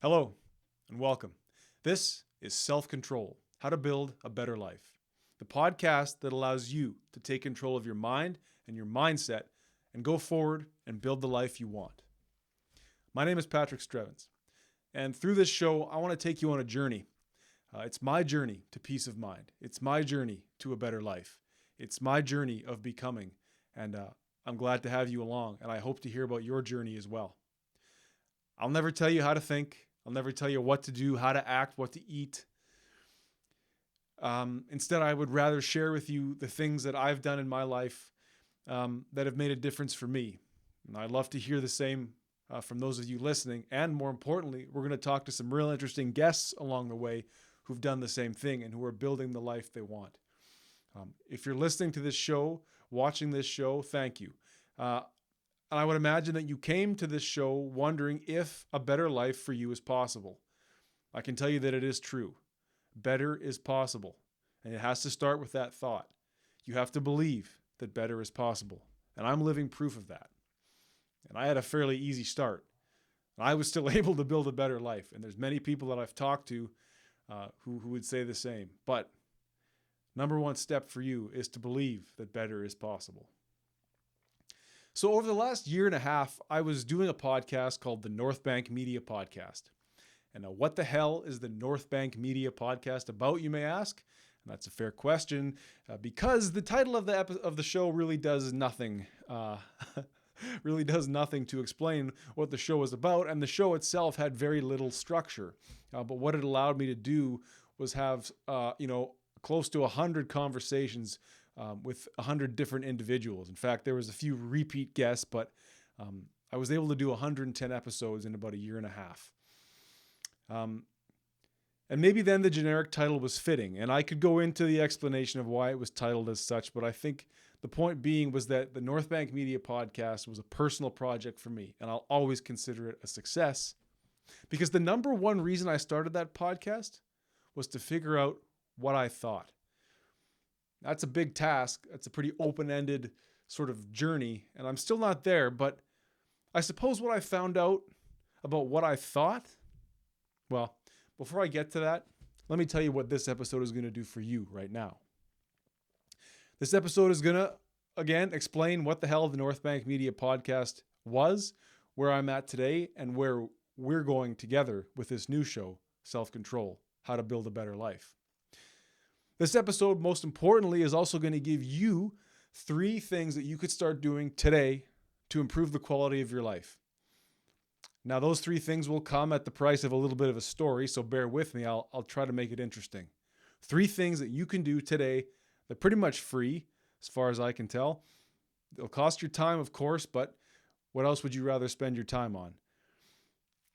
Hello and welcome. This is Self-Control, How to Build a Better Life, the podcast that allows you to take control of your mind and your mindset and go forward and build the life you want. My name is Patrick Strevens, and through this show, I want to take you on a journey. It's my journey to peace of mind. It's my journey to a better life. It's my journey of becoming, and I'm glad to have you along, and I hope to hear about your journey as well. I'll never tell you how to think. I'll never tell you what to do, how to act, what to eat. Instead, I would rather share with you the things that I've done in my life that have made a difference for me. And I'd love to hear the same from those of you listening. And more importantly, we're going to talk to some real interesting guests along the way who've done the same thing and who are building the life they want. If you're listening to this show, watching this show, thank you. And I would imagine that you came to this show wondering if a better life for you is possible. I can tell you that it is true. Better is possible. And it has to start with that thought. You have to believe that better is possible. And I'm living proof of that. And I had a fairly easy start. And I was still able to build a better life. And there's many people that I've talked to who would say the same. But number one step for you is to believe that better is possible. So over the last year and a half, I was doing a podcast called the North Bank Media Podcast. And now what the hell is the North Bank Media Podcast about, you may ask? And that's a fair question because the title of the show really does nothing. Really does nothing to explain what the show is about. And the show itself had very little structure. But what it allowed me to do was have, close to 100 conversations with 100 different individuals. In fact, there was a few repeat guests, but I was able to do 110 episodes in about a year and a half. And maybe then the generic title was fitting, and I could go into the explanation of why it was titled as such, but I think the point being was that the North Bank Media Podcast was a personal project for me, and I'll always consider it a success because the number one reason I started that podcast was to figure out what I thought. That's a big task. That's a pretty open-ended sort of journey, and I'm still not there, but I suppose what I found out about what I thought, well, before I get to that, let me tell you what this episode is going to do for you right now. This episode is going to, again, explain what the hell the North Bank Media Podcast was, where I'm at today, and where we're going together with this new show, Self-Control, How to Build a Better Life. This episode, most importantly, is also going to give you 3 things that you could start doing today to improve the quality of your life. Now, those 3 things will come at the price of a little bit of a story, so bear with me. I'll try to make it interesting. 3 things that you can do today. They're pretty much free, as far as I can tell. They'll cost your time, of course, but what else would you rather spend your time on?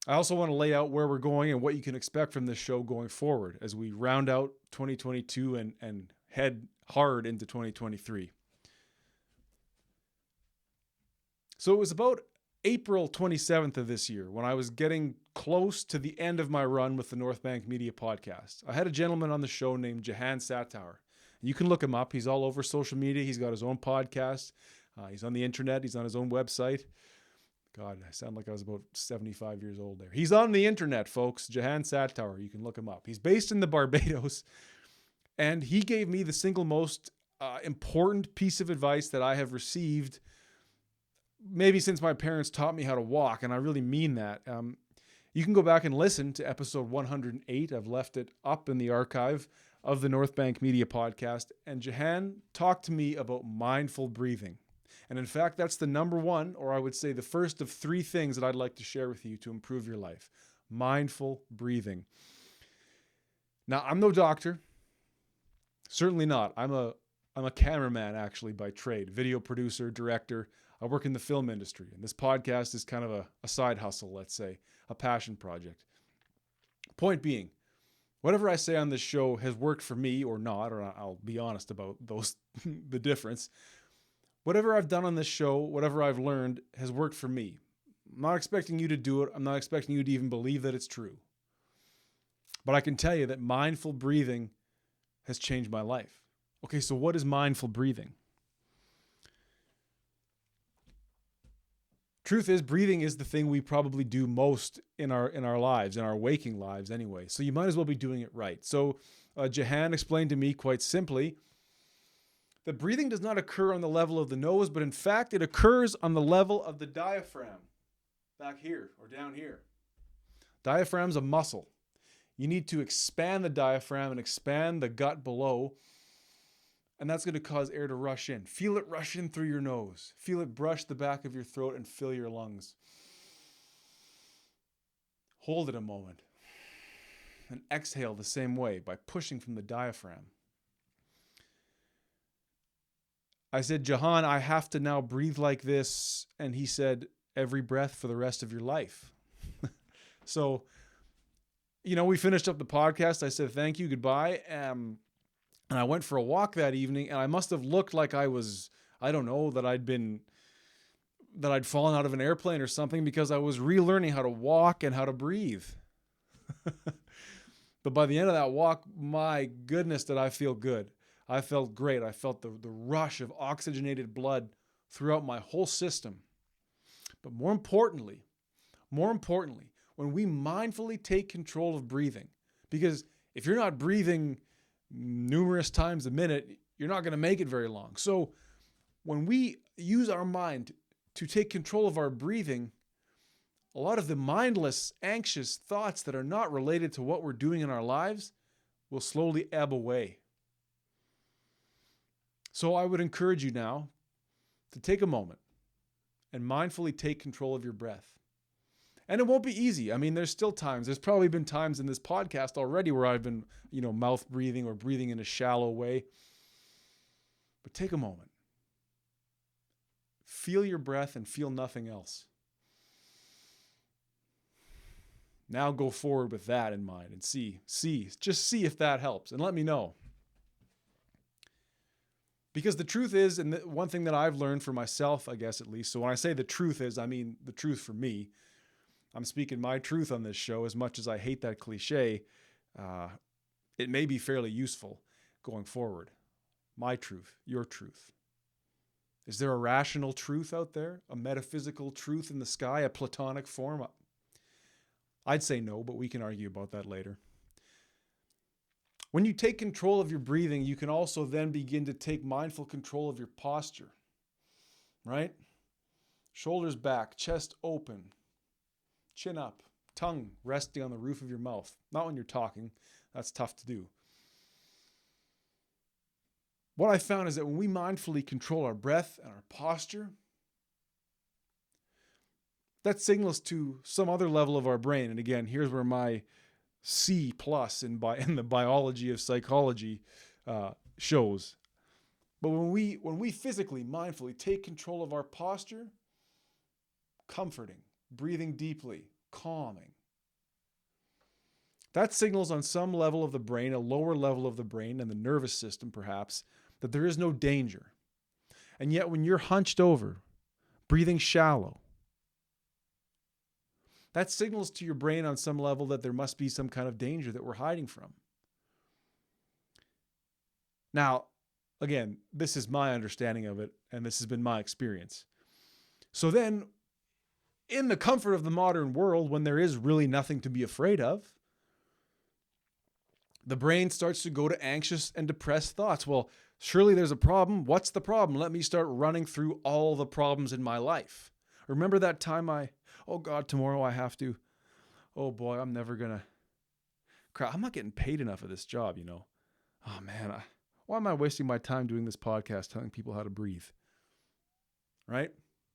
I also want to lay out where we're going and what you can expect from this show going forward as we round out 2022 and head hard into 2023. So it was about April 27th of this year when I was getting close to the end of my run with the North Bank Media Podcast. I had a gentleman on the show named Jahan Sattower. You can look him up. He's all over social media. He's got his own podcast. He's on the internet. He's on his own website. God, I sound like I was about 75 years old there. He's on the internet, folks. Jahan Sattower. You can look him up. He's based in the Barbados, and he gave me the single most important piece of advice that I have received maybe since my parents taught me how to walk, and I really mean that. You can go back and listen to episode 108. I've left it up in the archive of the North Bank Media Podcast, and Jahan talked to me about mindful breathing. And in fact, that's the number one, or I would say the first of 3 things that I'd like to share with you to improve your life. Mindful breathing. Now, I'm no doctor. Certainly not. I'm a cameraman, actually, by trade. Video producer, director. I work in the film industry. And this podcast is kind of a side hustle, let's say. A passion project. Point being, whatever I say on this show has worked for me or not, or I'll be honest about the difference. Whatever I've done on this show, whatever I've learned has worked for me. I'm not expecting you to do it. I'm not expecting you to even believe that it's true. But I can tell you that mindful breathing has changed my life. Okay, so what is mindful breathing? Truth is, breathing is the thing we probably do most in our lives, in our waking lives anyway. So you might as well be doing it right. So Jahan explained to me quite simply that breathing does not occur on the level of the nose, but in fact, it occurs on the level of the diaphragm, back here or down here. Diaphragm's a muscle. You need to expand the diaphragm and expand the gut below, and that's going to cause air to rush in. Feel it rush in through your nose. Feel it brush the back of your throat and fill your lungs. Hold it a moment. And exhale the same way by pushing from the diaphragm. I said, Jahan, I have to now breathe like this. And he said, every breath for the rest of your life. So, we finished up the podcast. I said, thank you, goodbye. And I went for a walk that evening, and I must have looked like I was, I don't know, that I'd fallen out of an airplane or something, because I was relearning how to walk and how to breathe. But by the end of that walk, my goodness, did I feel good. I felt great. I felt the rush of oxygenated blood throughout my whole system. But more importantly, when we mindfully take control of breathing, because if you're not breathing numerous times a minute, you're not going to make it very long. So when we use our mind to take control of our breathing, a lot of the mindless, anxious thoughts that are not related to what we're doing in our lives will slowly ebb away. So I would encourage you now to take a moment and mindfully take control of your breath. And it won't be easy. I mean, there's still times. There's probably been times in this podcast already where I've been, mouth breathing or breathing in a shallow way. But take a moment. Feel your breath and feel nothing else. Now go forward with that in mind and just see if that helps, and let me know. Because the truth is, and one thing that I've learned for myself, I guess at least, so when I say the truth is, I mean the truth for me. I'm speaking my truth on this show. As much as I hate that cliche, it may be fairly useful going forward. My truth, your truth. Is there a rational truth out there? A metaphysical truth in the sky? A platonic form? I'd say no, but we can argue about that later. When you take control of your breathing, you can also then begin to take mindful control of your posture, right? Shoulders back, chest open, chin up, tongue resting on the roof of your mouth. Not when you're talking. That's tough to do. What I found is that when we mindfully control our breath and our posture, that signals to some other level of our brain. And again, here's where my C+ in the biology of psychology shows. But when we physically, mindfully take control of our posture, comforting, breathing deeply, calming, that signals on some level of the brain, a lower level of the brain and the nervous system perhaps, that there is no danger. And yet when you're hunched over, breathing shallow, that signals to your brain on some level that there must be some kind of danger that we're hiding from. Now, again, this is my understanding of it, and this has been my experience. So then, in the comfort of the modern world, when there is really nothing to be afraid of, the brain starts to go to anxious and depressed thoughts. Well, surely there's a problem. What's the problem? Let me start running through all the problems in my life. Remember that time oh God, tomorrow I have to. Oh boy, I'm never going to. Crap, I'm not getting paid enough of this job, Oh man, why am I wasting my time doing this podcast telling people how to breathe? Right?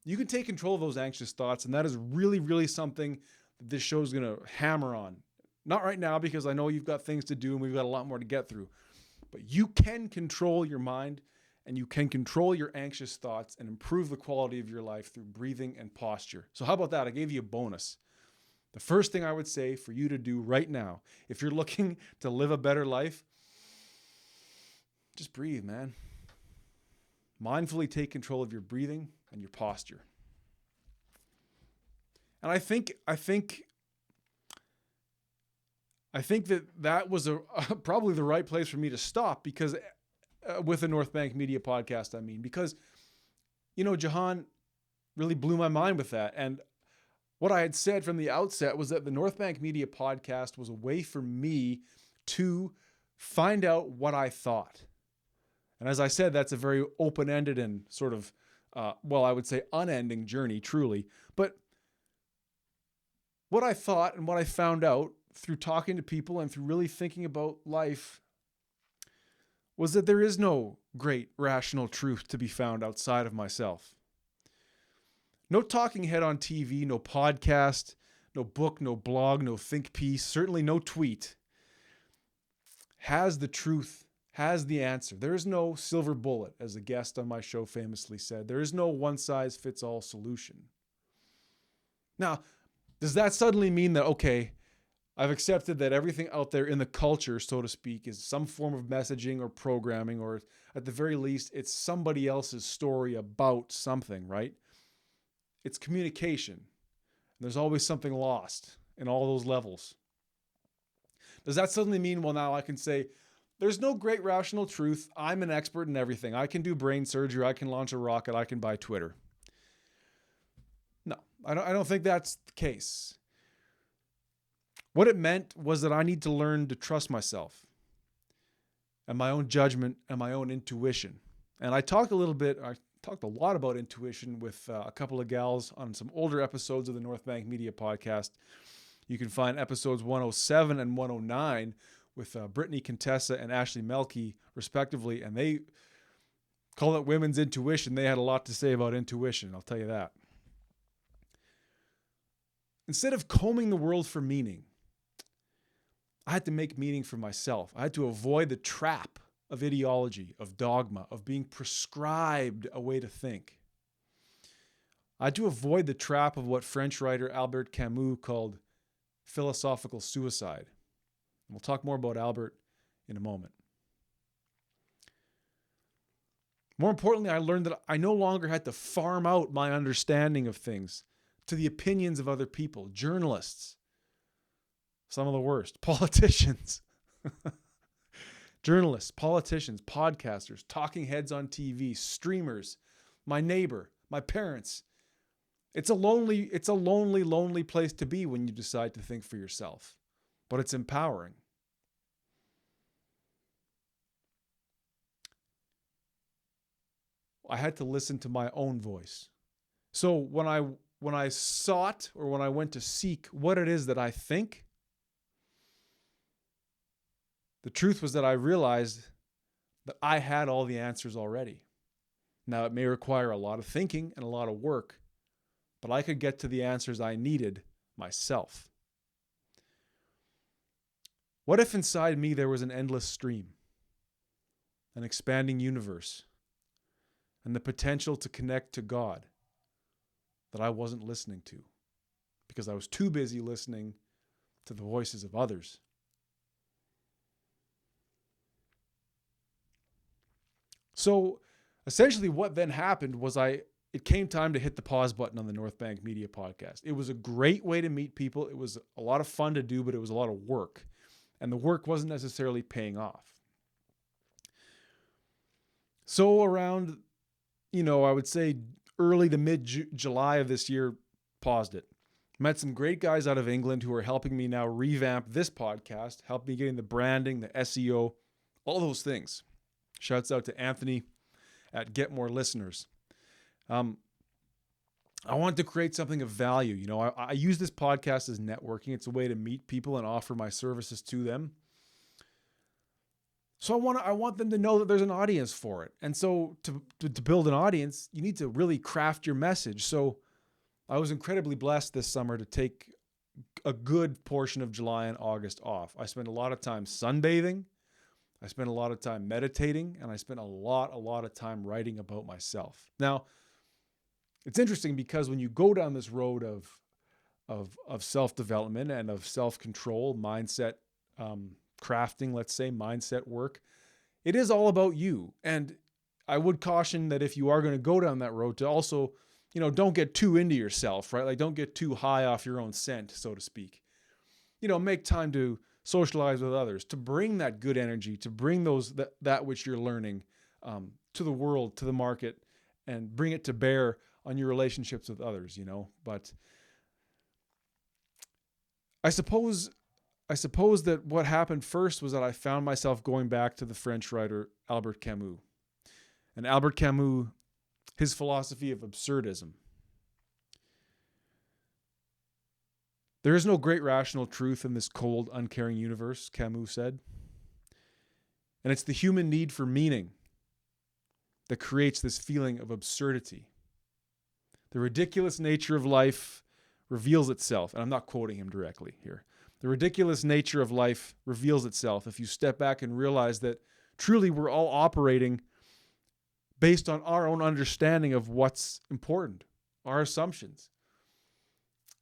You can take control of those anxious thoughts, and that is really, really something that this show is going to hammer on. Not right now, because I know you've got things to do and we've got a lot more to get through. But you can control your mind, and you can control your anxious thoughts and improve the quality of your life through breathing and posture. So how about that? I gave you a bonus. The first thing I would say for you to do right now, if you're looking to live a better life, just breathe, man. Mindfully take control of your breathing and your posture. And I think that was probably the right place for me to stop, because with the North Bank Media podcast, because, Jahan, really blew my mind with that. And what I had said from the outset was that the North Bank Media podcast was a way for me to find out what I thought. And as I said, that's a very open-ended and sort of, I would say unending journey, truly. But what I thought and what I found out through talking to people and through really thinking about life was that there is no great rational truth to be found outside of myself. No talking head on TV, no podcast, no book, no blog, no think piece, certainly no tweet has the truth, has the answer. There is no silver bullet, as a guest on my show famously said. There is no one-size-fits-all solution. Now, does that suddenly mean that, okay, I've accepted that everything out there in the culture, so to speak, is some form of messaging or programming, or at the very least, it's somebody else's story about something, right? It's communication. There's always something lost in all those levels. Does that suddenly mean, well, now I can say, there's no great rational truth. I'm an expert in everything. I can do brain surgery. I can launch a rocket. I can buy Twitter. No, I don't think that's the case. What it meant was that I need to learn to trust myself and my own judgment and my own intuition. And I talked a lot about intuition with a couple of gals on some older episodes of the North Bank Media podcast. You can find episodes 107 and 109 with Brittany Contessa and Ashley Melke, respectively, and they call it women's intuition. They had a lot to say about intuition, I'll tell you that. Instead of combing the world for meaning, I had to make meaning for myself. I had to avoid the trap of ideology, of dogma, of being prescribed a way to think. I had to avoid the trap of what French writer Albert Camus called philosophical suicide. And we'll talk more about Albert in a moment. More importantly, I learned that I no longer had to farm out my understanding of things to the opinions of other people, journalists, some of the worst, politicians, journalists, politicians, podcasters, talking heads on TV, streamers, my neighbor, my parents. It's a lonely place to be when you decide to think for yourself, but it's empowering. I had to listen to my own voice. So when I sought, or when I went to seek what it is that I think, the truth was that I realized that I had all the answers already. Now, it may require a lot of thinking and a lot of work, but I could get to the answers I needed myself. What if inside me there was an endless stream, an expanding universe, and the potential to connect to God that I wasn't listening to because I was too busy listening to the voices of others? So essentially what then happened was it came time to hit the pause button on the North Bank Media podcast. It was a great way to meet people. It was a lot of fun to do, but it was a lot of work. And the work wasn't necessarily paying off. So around, I would say early to mid-July of this year, paused it. Met some great guys out of England who are helping me now revamp this podcast, help me getting the branding, the SEO, all those things. Shouts out to Anthony at Get More Listeners. I want to create something of value. I use this podcast as networking. It's a way to meet people and offer my services to them. So I want them to know that there's an audience for it. And so to build an audience, you need to really craft your message. So I was incredibly blessed this summer to take a good portion of July and August off. I spent a lot of time sunbathing. I spent a lot of time meditating, and I spent a lot of time writing about myself. Now, it's interesting because when you go down this road of self-development and of self-control, mindset crafting, let's say, mindset work, it is all about you. And I would caution that if you are going to go down that road, to also, don't get too into yourself, right? Like, don't get too high off your own scent, so to speak. Make time to socialize with others, to bring that good energy, to bring that which you're learning to the world, to the market, and bring it to bear on your relationships with others, But I suppose that what happened first was that I found myself going back to the French writer Albert Camus. And Albert Camus, his philosophy of absurdism. There is no great rational truth in this cold, uncaring universe, Camus said. And it's the human need for meaning that creates this feeling of absurdity. The ridiculous nature of life reveals itself, and I'm not quoting him directly here. The ridiculous nature of life reveals itself if you step back and realize that truly we're all operating based on our own understanding of what's important, our assumptions.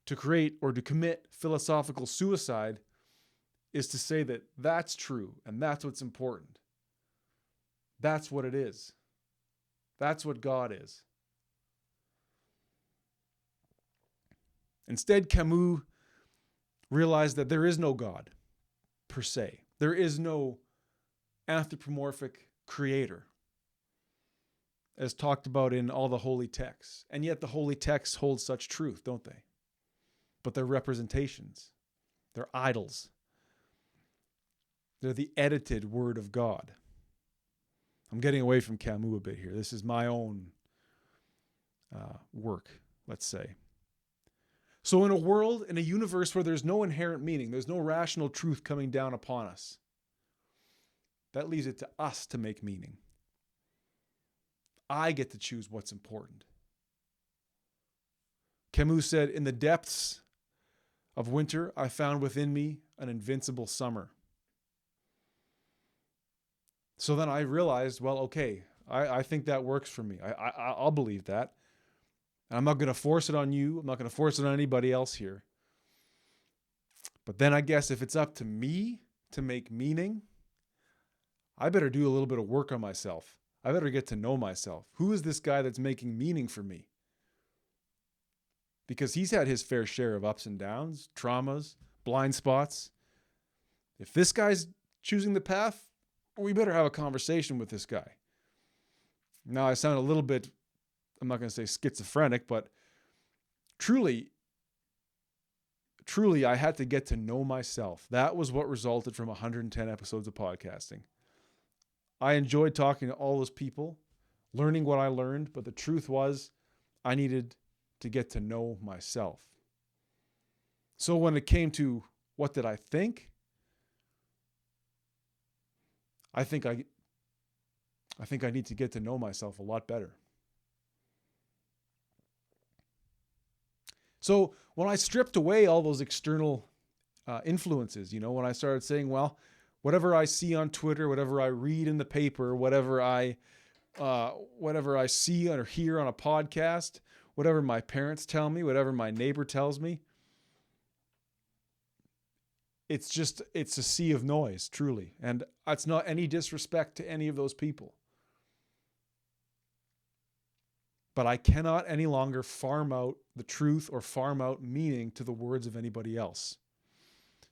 To create or to commit philosophical suicide is to say that that's true and that's what's important. That's what it is. That's what God is. Instead, Camus realized that there is no God per se. There is no anthropomorphic creator, as talked about in all the holy texts. And yet the holy texts hold such truth, don't they? But they're representations. They're idols. They're the edited word of God. I'm getting away from Camus a bit here. This is my own work, let's say. So in a universe where there's no inherent meaning, there's no rational truth coming down upon us, that leaves it to us to make meaning. I get to choose what's important. Camus said, in the depths of winter, I found within me an invincible summer. So then I realized, well, okay, I think that works for me. I'll believe that. I'm not going to force it on you. I'm not going to force it on anybody else here. But then I guess if it's up to me to make meaning, I better do a little bit of work on myself. I better get to know myself. Who is this guy that's making meaning for me? Because he's had his fair share of ups and downs, traumas, blind spots. If this guy's choosing the path, we better have a conversation with this guy. Now, I sound a little bit, I'm not going to say schizophrenic, but truly, I had to get to know myself. That was what resulted from 110 episodes of podcasting. I enjoyed talking to all those people, learning what I learned, but the truth was I needed to get to know myself. So when it came to what did I think, I think I need to get to know myself a lot better. So when I stripped away all those external influences, when I started saying, well, whatever I see on Twitter, whatever I read in the paper, whatever I see or hear on a podcast, whatever my parents tell me, whatever my neighbor tells me, it's a sea of noise, truly. And it's not any disrespect to any of those people. But I cannot any longer farm out the truth or farm out meaning to the words of anybody else.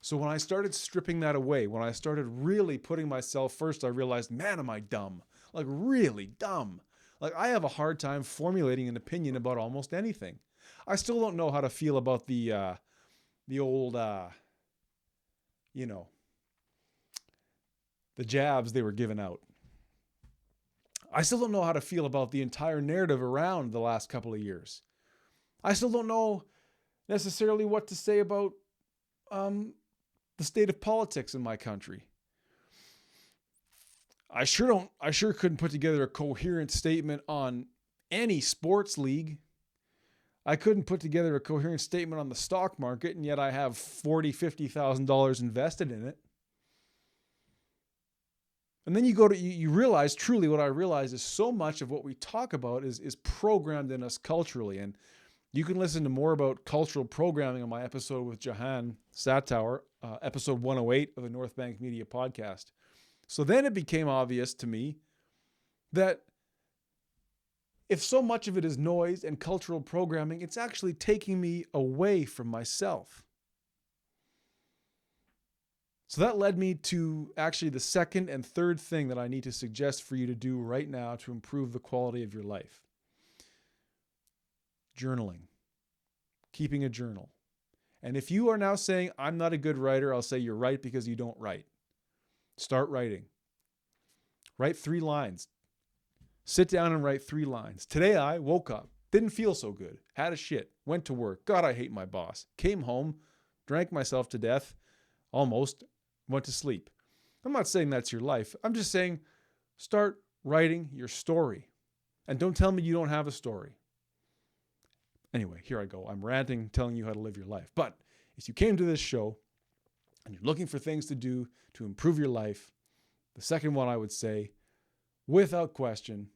So when I started stripping that away, when I started really putting myself first, I realized, man, am I dumb? Like really dumb. Like I have a hard time formulating an opinion about almost anything. I still don't know how to feel about the old, the jabs they were giving out. I still don't know how to feel about the entire narrative around the last couple of years. I still don't know necessarily what to say about the state of politics in my country. I sure couldn't put together a coherent statement on any sports league. I couldn't put together a coherent statement on the stock market, and yet I have $40,000, $50,000 invested in it. And then you realize, truly what I realize is so much of what we talk about is programmed in us culturally. And you can listen to more about cultural programming on my episode with Jahan Satower, episode 108 of the North Bank Media podcast. So then it became obvious to me that if so much of it is noise and cultural programming, it's actually taking me away from myself. So that led me to actually the second and third thing that I need to suggest for you to do right now to improve the quality of your life. journaling, keeping a journal. And if you are now saying, I'm not a good writer, I'll say you're right because you don't write. Start writing. Write 3 lines. Sit down and write 3 lines. Today I woke up, didn't feel so good, had a shit, went to work. God, I hate my boss. Came home, drank myself to death, almost, went to sleep. I'm not saying that's your life. I'm just saying start writing your story. And don't tell me you don't have a story. Anyway, here I go. I'm ranting, telling you how to live your life. But if you came to this show and you're looking for things to do to improve your life, the second one I would say, without question,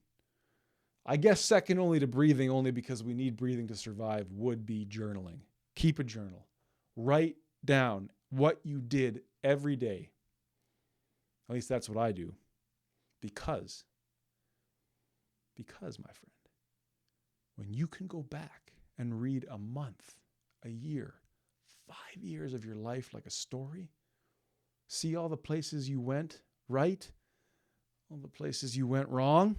I guess second only to breathing, only because we need breathing to survive, would be journaling. Keep a journal. Write down what you did every day. At least that's what I do. Because, my friend, when you can go back and read a month, a year, 5 years of your life like a story, see all the places you went right, all the places you went wrong,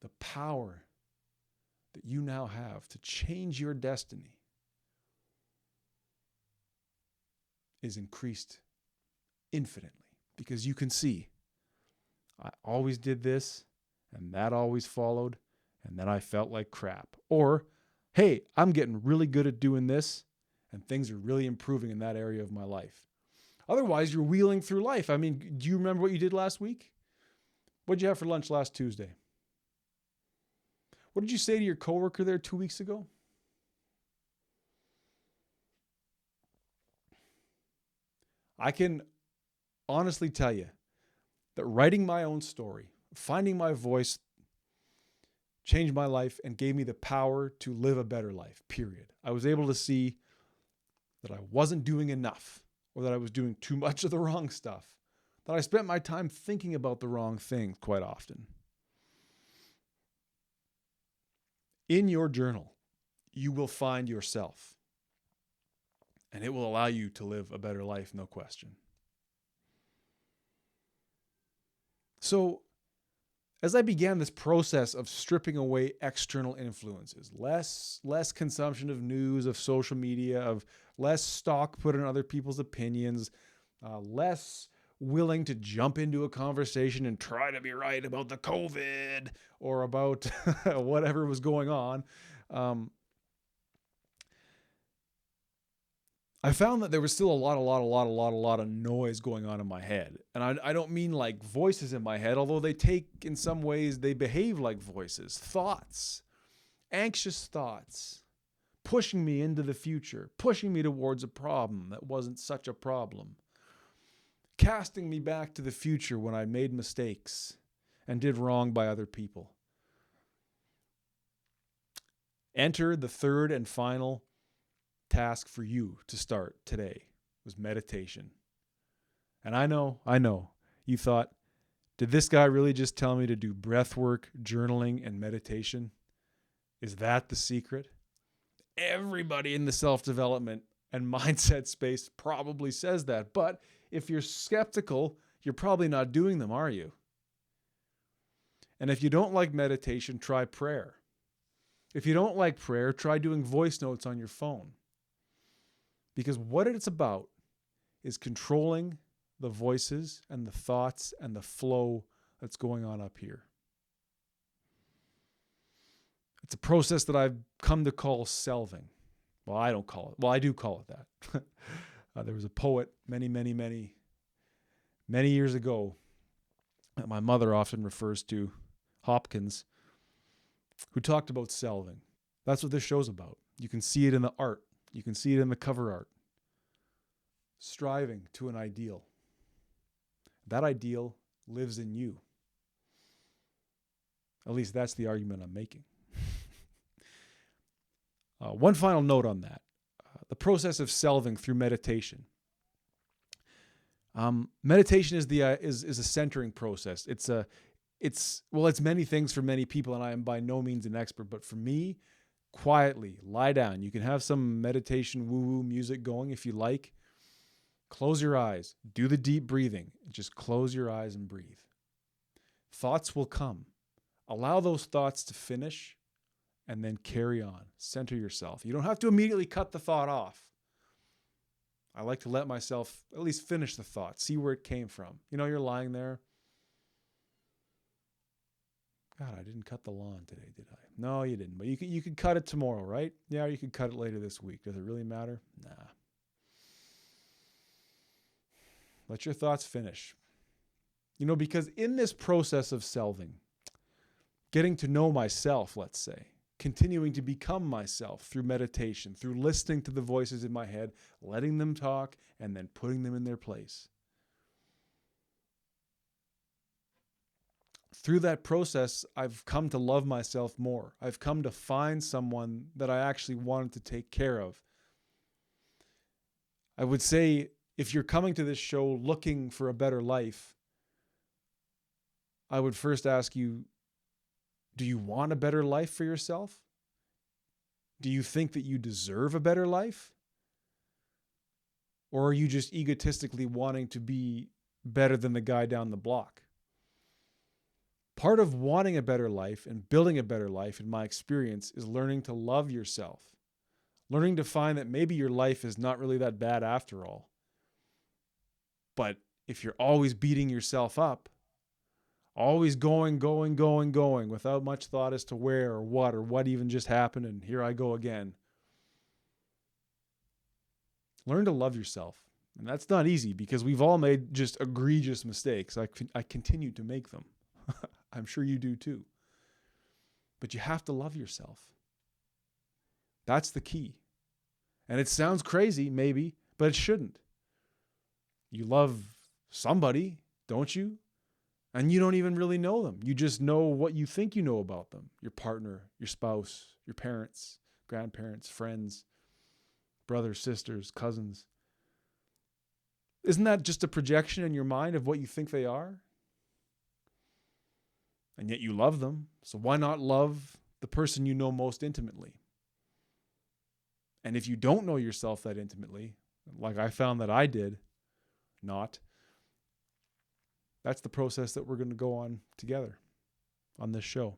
the power that you now have to change your destiny is increased infinitely, because you can see, I always did this and that always followed, and then I felt like crap. Or, hey, I'm getting really good at doing this and things are really improving in that area of my life. Otherwise, you're wheeling through life. I mean, do you remember what you did last week? What'd you have for lunch last Tuesday? What did you say to your coworker there 2 weeks ago? I can honestly tell you that writing my own story, finding my voice, changed my life and gave me the power to live a better life, period. I was able to see that I wasn't doing enough, or that I was doing too much of the wrong stuff, that I spent my time thinking about the wrong things quite often. In your journal, you will find yourself, and it will allow you to live a better life, no question. So, as I began this process of stripping away external influences, less consumption of news, of social media, of less stock put in other people's opinions, less willing to jump into a conversation and try to be right about the COVID or about whatever was going on, I found that there was still a lot of noise going on in my head. And I don't mean like voices in my head, although they in some ways, they behave like voices. Thoughts, anxious thoughts, pushing me into the future, pushing me towards a problem that wasn't such a problem, casting me back to the future when I made mistakes and did wrong by other people. Enter the third and final task for you to start today was meditation. And I know, you thought, did this guy really just tell me to do breath work, journaling, and meditation? Is that the secret? Everybody in the self-development and mindset space probably says that. But if you're skeptical, you're probably not doing them, are you? And if you don't like meditation, try prayer. If you don't like prayer, try doing voice notes on your phone. Because what it's about is controlling the voices and the thoughts and the flow that's going on up here. It's a process that I've come to call selving. Well, I don't call it. Well, I do call it that. There was a poet many years ago that my mother often refers to, Hopkins, who talked about selving. That's what this show's about. You can see it in the art. You can see it in the cover art. Striving to an ideal. That ideal lives in you. At least that's the argument I'm making. One final note on that. The process of selving through meditation. Meditation is a centering process. It's many things for many people, and I am by no means an expert, but for me, quietly lie down. You can have some meditation woo-woo music going if you like. Close your eyes. Do the deep breathing. Just close your eyes and breathe. Thoughts will come. Allow those thoughts to finish and then carry on. Center yourself. You don't have to immediately cut the thought off. I like to let myself at least finish the thought, see where it came from. You're lying there. God, I didn't cut the lawn today, did I? No, you didn't. But you could cut it tomorrow, right? Yeah, or you could cut it later this week. Does it really matter? Nah. Let your thoughts finish. Because in this process of selving, getting to know myself, let's say, continuing to become myself through meditation, through listening to the voices in my head, letting them talk, and then putting them in their place. Through that process, I've come to love myself more. I've come to find someone that I actually wanted to take care of. I would say if you're coming to this show looking for a better life, I would first ask you, do you want a better life for yourself? Do you think that you deserve a better life? Or are you just egotistically wanting to be better than the guy down the block? Part of wanting a better life and building a better life, in my experience, is learning to love yourself. Learning to find that maybe your life is not really that bad after all. But if you're always beating yourself up, always going without much thought as to where or what even just happened, and here I go again. Learn to love yourself. And that's not easy because we've all made just egregious mistakes. I continue to make them. I'm sure you do too. But you have to love yourself. That's the key. And it sounds crazy, maybe, but it shouldn't. You love somebody, don't you? And you don't even really know them. You just know what you think you know about them. Your partner, your spouse, your parents, grandparents, friends, brothers, sisters, cousins. Isn't that just a projection in your mind of what you think they are? And yet you love them. So why not love the person you know most intimately? And if you don't know yourself that intimately, like I found that I did not, that's the process that we're going to go on together on this show.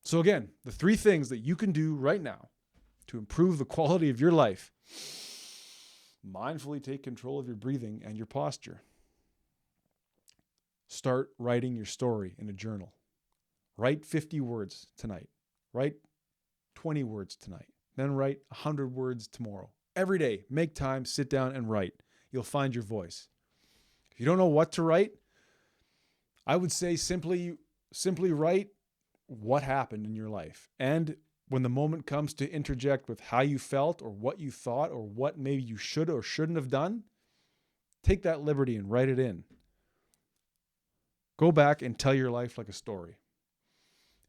So again, the 3 things that you can do right now to improve the quality of your life. Mindfully take control of your breathing and your posture. Start writing your story in a journal. Write 50 words tonight. Write 20 words tonight. Then write 100 words tomorrow. Every day, make time, sit down and write. You'll find your voice. If you don't know what to write, I would say simply write what happened in your life. And when the moment comes to interject with how you felt or what you thought or what maybe you should or shouldn't have done, take that liberty and write it in. Go back and tell your life like a story.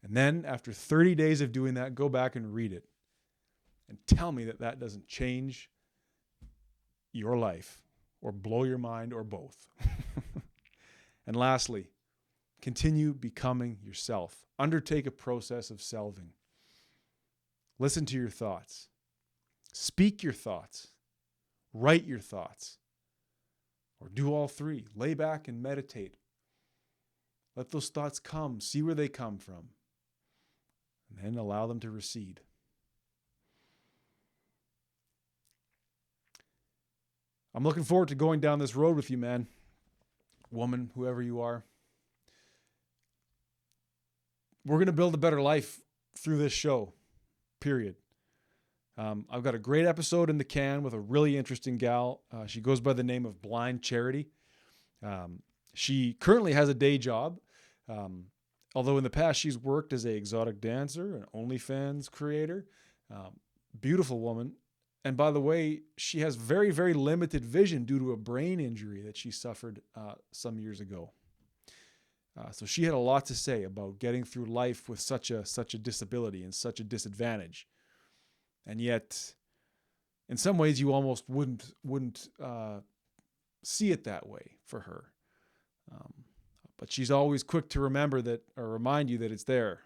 And then after 30 days of doing that, go back and read it. And tell me that that doesn't change your life or blow your mind or both. And lastly, continue becoming yourself. Undertake a process of selving. Listen to your thoughts. Speak your thoughts. Write your thoughts. Or do all 3. Lay back and meditate. Let those thoughts come. See where they come from. And then allow them to recede. I'm looking forward to going down this road with you, man. Woman, whoever you are. We're going to build a better life through this show, period. I've got a great episode in the can with a really interesting gal. She goes by the name of Blind Charity. She currently has a day job, although in the past she's worked as an exotic dancer, an OnlyFans creator. Beautiful woman. And by the way, she has very, very limited vision due to a brain injury that she suffered some years ago. So she had a lot to say about getting through life with such a disability and such a disadvantage. And yet, in some ways, you almost wouldn't see it that way for her. But she's always quick to remind you that it's there.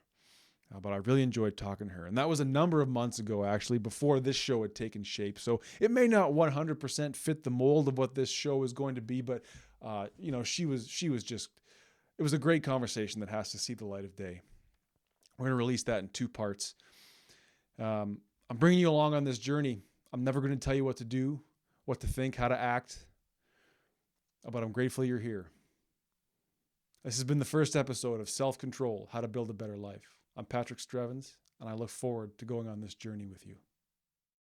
But I really enjoyed talking to her. And that was a number of months ago, actually, before this show had taken shape. So it may not 100% fit the mold of what this show is going to be, but she was just, it was a great conversation that has to see the light of day. We're going to release that in 2 parts. I'm bringing you along on this journey. I'm never going to tell you what to do, what to think, how to act, but I'm grateful you're here. This has been the first episode of Self-Control, How to Build a Better Life. I'm Patrick Strevens, and I look forward to going on this journey with you.